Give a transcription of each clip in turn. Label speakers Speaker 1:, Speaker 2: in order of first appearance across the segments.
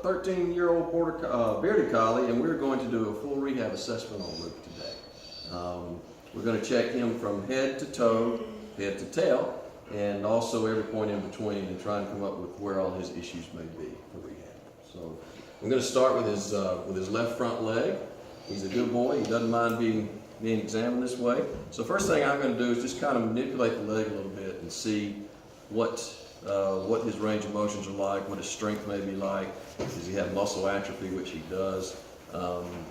Speaker 1: 13-year-old bearded collie, and we're going to do a full rehab assessment on Luke today. We're going to check him from head to toe, head to tail, and also every point in between, and try and come up with where all his issues may be for rehab. So I'm going to start with his left front leg. He's a good boy. He doesn't mind being examined this way. So first thing I'm going to do is just kind of manipulate the leg a little bit and see what his range of motions are like, what his strength may be like. Does he have muscle atrophy, which he does?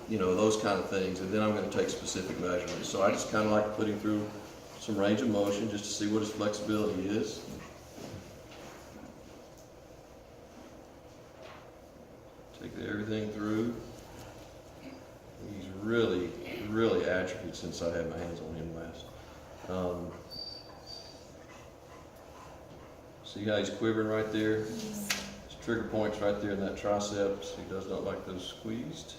Speaker 1: You know, those kind of things. And then I'm going to take specific measurements. So I just kind of like to put him through some range of motion just to see what his flexibility is. Take everything through. He's really, really atrophied since I had my hands on him last. See how he's quivering right there? His trigger point's right there in that triceps. He does not like those squeezed.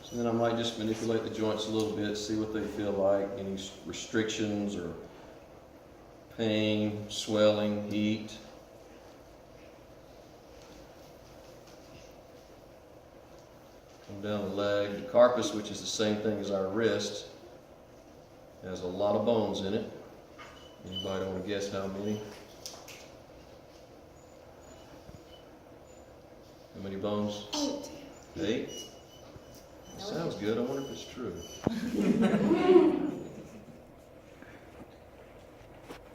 Speaker 1: So then I might just manipulate the joints a little bit, see what they feel like, any restrictions or pain, swelling, heat. Come down the leg. The carpus, which is the same thing as our wrist, has a lot of bones in it. Anybody want to guess how many? How many bones?
Speaker 2: 8.
Speaker 1: 8? Sounds good. I wonder if it's true.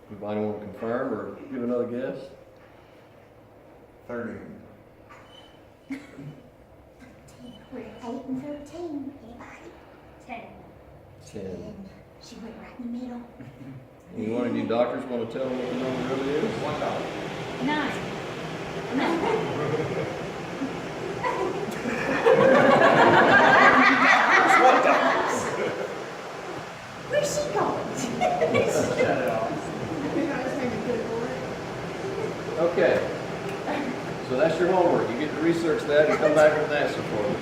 Speaker 1: Anybody want to confirm or give another guess?
Speaker 3: 30.
Speaker 2: We're 8 and 13. Anybody? 10.
Speaker 1: 10.
Speaker 2: She went right in the middle.
Speaker 1: Any one of you doctors want to tell them what the number really is?
Speaker 3: $1.
Speaker 2: 9. No. Where's she going?
Speaker 1: Okay. So that's your homework. You get to research that and come back with an answer for me.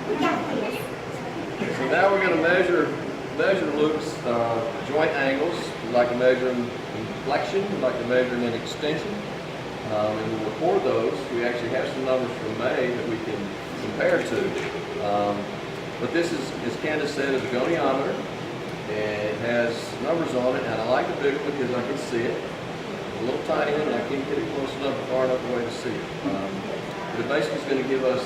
Speaker 2: We got this.
Speaker 1: So now we're going to measure Luke's joint angles. We like to measure them in flexion. We like to measure them in extension. And we'll record those. We actually have some numbers from May that we can compare to. But this is, as Candace said, is a goniometer. And it has numbers on it. And I like the big one because I can see it. A little tiny one, and I can't get it close enough, far enough away to see it. But it basically is going to give us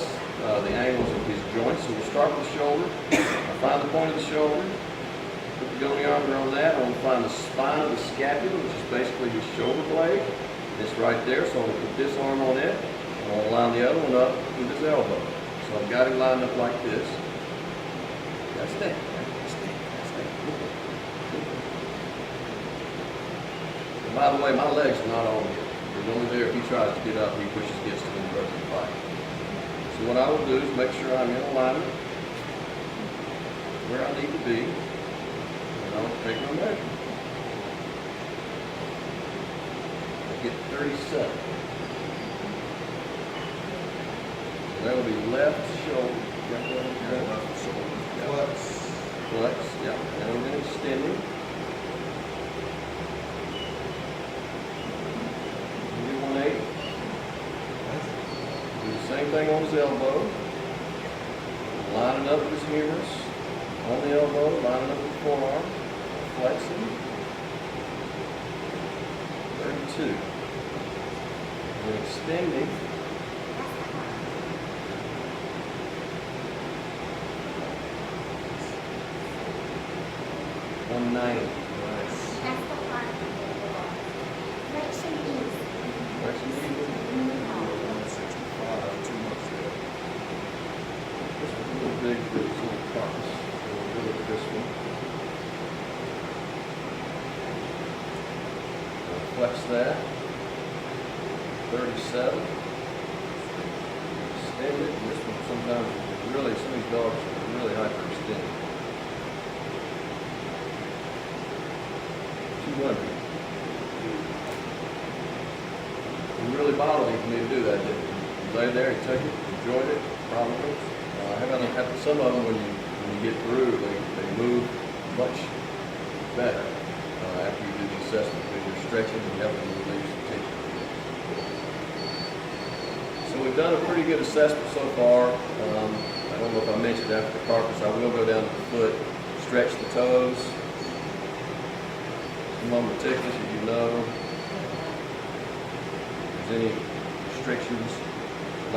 Speaker 1: the angles of his joints. So we'll start with the shoulder. I'll find the point of the shoulder. Put the goniometer on that. I'm going to find the spine of the scapula, which is basically his shoulder blade. It's right there, so I'm going to put this arm on it. And I'll line the other one up with his elbow. So I've got him lined up like this. That's that. By the way, my legs are not on yet. They're only there if he tries to get up, he pushes against them and goes to fight. So what I will do is make sure I'm in alignment where I need to be, and I'll take my measurement. I get 37. So that will be left shoulder.
Speaker 3: Left shoulder. Flex.
Speaker 1: Flex, yeah. And I'm going to extend him. Same thing on his elbow. Line it up with his humerus. On the elbow, line it up with the forearm. Flexing. 32. And extending. 190.
Speaker 2: That's the part. Flexion is.
Speaker 1: Flexion easy.
Speaker 3: 165, too much there.
Speaker 1: This one's a little big for this little carcass. So we'll go with this one. I'll flex that. 37. Extend it. And this one sometimes really, some of these dogs are really hyperextended. 200. It really bothered me for me to do that, didn't it? You lay there, you took it, enjoyed it, probably. Some of them, when you get through, they move much better after you do the assessment, because you're stretching and helping to release the tension. done a pretty good assessment so far. I don't know if I mentioned after the carcass, I will go down to the foot, stretch the toes. Some of them are ticklish, as you know. If there's any restrictions,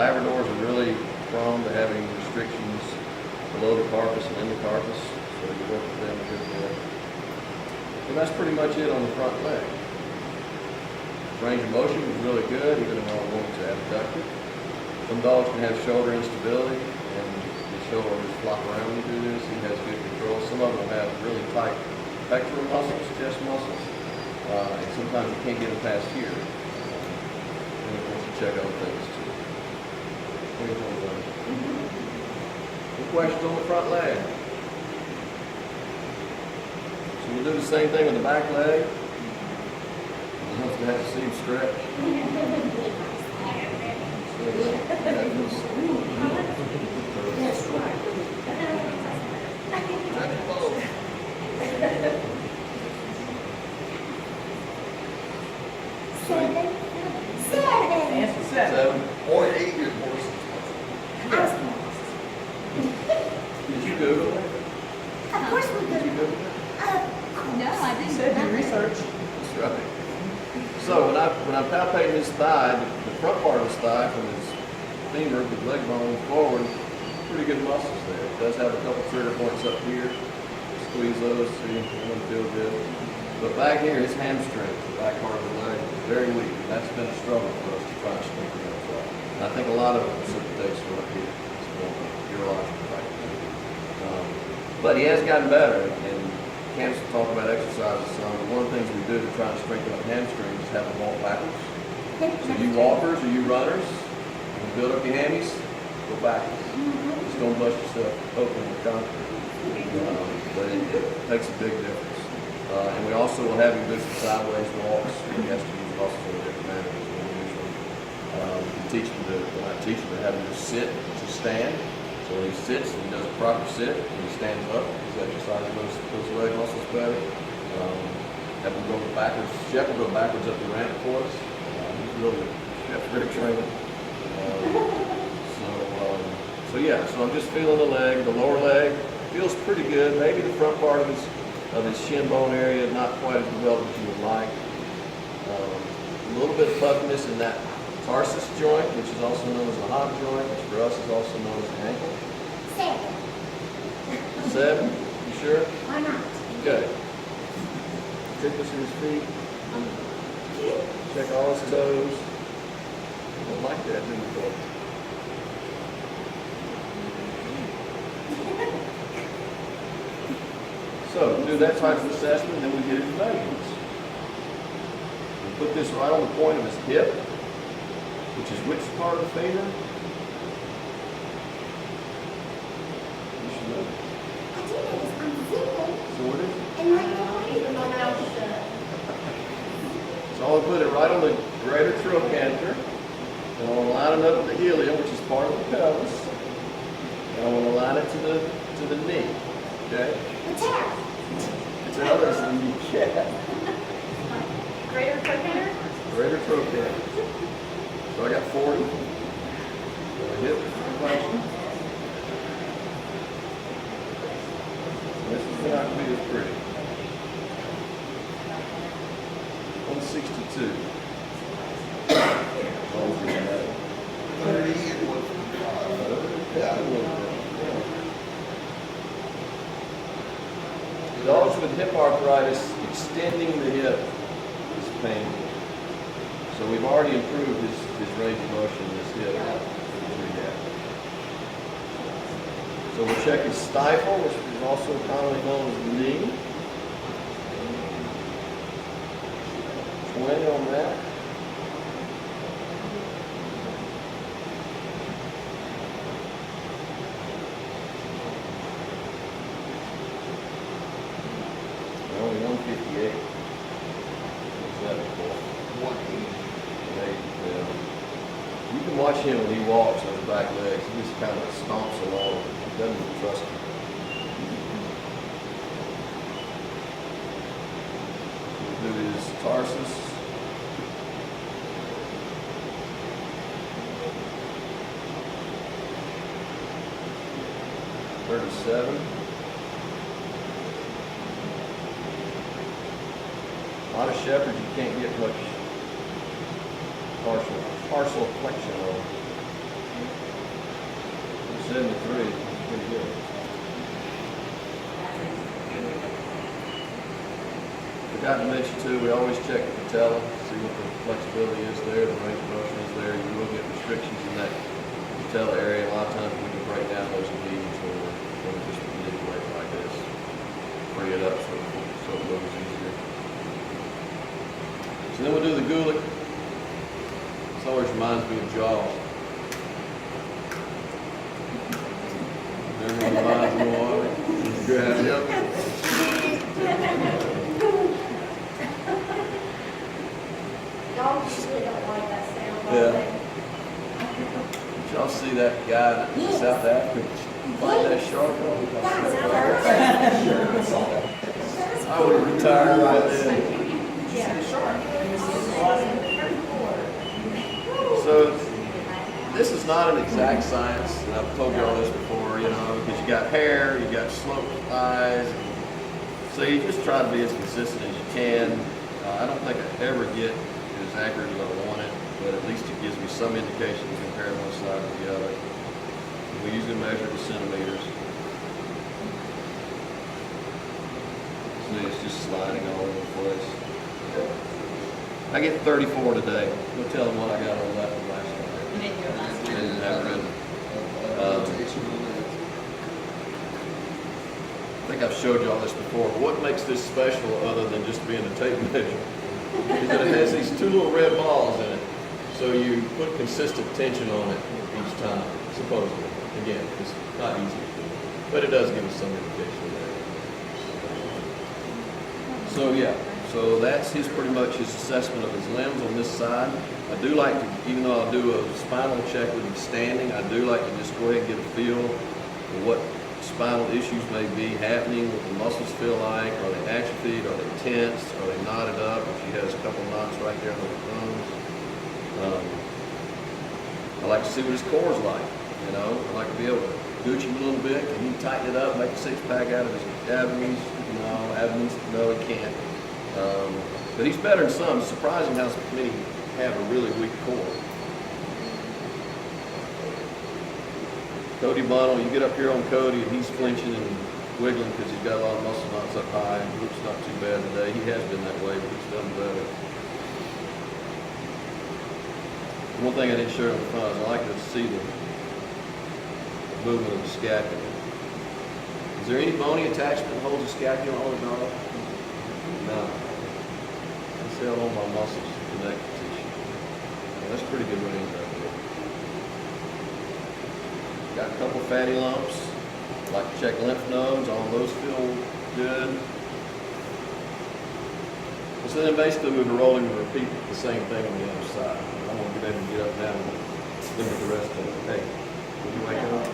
Speaker 1: Labradors are really prone to having restrictions below the carcass and in the carcass, so you work with them a good bit. So that's pretty much it on the front leg. Range of motion was really good, even though I wanted to abducted. Some dogs can have shoulder instability, and the shoulder will just flop around when you do this. He has good control. Some of them will have really tight pectoral muscles, chest muscles, and sometimes you can't get them past here. And of course, you check other things too. Any questions on the front leg? So we'll do the same thing with the back leg. You have to see him stretch.
Speaker 2: That's right. Seven. Seven.
Speaker 1: Seven.
Speaker 3: 0.8 is worse
Speaker 2: I was
Speaker 1: Did you Google it?
Speaker 2: Of course we
Speaker 1: Did you
Speaker 2: could.
Speaker 1: Google it?
Speaker 2: No, I didn't.
Speaker 4: Said do research.
Speaker 1: That's right. So when I palpate his thigh, the front part of his thigh from his femur, the leg bone forward, pretty good muscles there. It does have a couple trigger points up here. Squeeze those, see, one feel good. But back here, his hamstring, the back part of the leg, is very weak. That's been a struggle for us to try and strengthen those up. And I think a lot of it precipitates from up here. It's more urological type thing. But he has gotten better, and Candace will talk about exercises some. One of the things we do to try and strengthen up hamstrings is have them walk backwards. So you walkers or you runners, when you build up your hammies, go backwards. Just don't bust yourself open with concrete. But it makes a big difference. And we also will have him do some sideways walks. He has to use muscles in a different manner as well usually. We teach him to, well, not teach him, but have him just sit, just stand. So when he sits, he does a proper sit, and he stands up, he's exercising those leg muscles better. Have him go backwards. Shep will go backwards up the ramp for us. He's really, Shep's very trained. So yeah, so I'm just feeling the leg, the lower leg feels pretty good. Maybe the front part of his shin bone area not quite as developed as you would like. A little bit of puffiness in that tarsus joint, which is also known as the hock joint, which for us is also known as the ankle.
Speaker 2: Seven.
Speaker 1: 7, you sure?
Speaker 2: Why not?
Speaker 1: Okay. Thickness in his feet. Check all his toes. Don't like that, do you, Phil? So, do that type of assessment, then we get his measurements. We put this right on the point of his hip, which is which part of the femur? You should know.
Speaker 2: I do know this. I'm zipping.
Speaker 1: So what is it?
Speaker 2: And like the
Speaker 1: So I'll put it right on the greater trochanter, and I want to line it up with the ilium, which is part of the pelvis, and I want to line it to the knee. Okay?
Speaker 2: the tail.
Speaker 1: Tell us the kneecap.
Speaker 4: Greater trochanter?
Speaker 1: Greater trochanter. So I got 40. So hip flexion. This is not going to be as pretty. 162. Oh, yeah.
Speaker 3: 30 is what.
Speaker 1: Yeah, a little bit. Dogs with hip arthritis, extending the hip is painful. So we've already improved his range of motion in this hip. So we'll check his stifle, which is also commonly known as the knee. 20 on that. Only 158. What's that for?
Speaker 3: 180.
Speaker 1: You can watch him when he walks on his back legs. He just kind of stomps along. He doesn't even trust him. We'll do his tarsus. 37. A lot of shepherds you can't get much partial flexion on. 73 is pretty good. Forgot to mention too, we always check the patella, see what the flexibility is there, the range of motion is there. You will get restrictions in that patella area. A lot of times we can break down those leads when we just manipulate like this. Free it up so it moves easier. So then we'll do the gulick. This always reminds me of Jaws. Remember when the lions in the water? Grab it up.
Speaker 2: Dogs usually don't like that sound.
Speaker 1: Yeah. Did y'all see that guy in South Africa fight that shark? I would have retired right then. So this is not an exact science, and I've told you all this before, because you got hair, you got sloped eyes, so you just try to be as consistent as you can. I don't think I ever get as accurate as I want it, but at least it gives me some indication to compare one side to the other. We usually measure the centimeters. See, it's just sliding all over the place. I get 34 today. Go tell them what I got on the left and last time. I didn't have it written. I think I've showed you all this before. What makes this special other than just being a tape measure is that it has these two little red balls in it. So you put consistent tension on it each time, supposedly. Again, it's not easy to do, but it does give us some indication there. So yeah, so that's pretty much his assessment of his limbs on this side. I do like to, even though I'll do a spinal check with him standing, I do like to just go ahead and get a feel of what spinal issues may be happening, what the muscles feel like. Are they atrophied? Are they tense? Are they knotted up? If she has a couple knots right there on the thumbs. I like to see what his core's like. I like to be able to gooch him a little bit. Can he tighten it up, make a six-pack out of his abdomens? No, he can't. But he's better than some. It's surprising how many have a really weak core. Cody Bonnell, you get up here on Cody and he's flinching and wiggling because he's got a lot of muscle knots up high. He looks not too bad today. He has been that way, but he's done better. One thing I didn't show you on the front is I like to see the movement of the scapula. Is there any bony attachment that holds the scapula on the dog? No. I see all my muscles connect to tissue. That's pretty good range right there. Got a couple fatty lumps. Like to check lymph nodes. All those feel good. So then basically we can roll and repeat the same thing on the other side. I'm going to get in and get up now and look at the rest of it. Hey, will you wake up?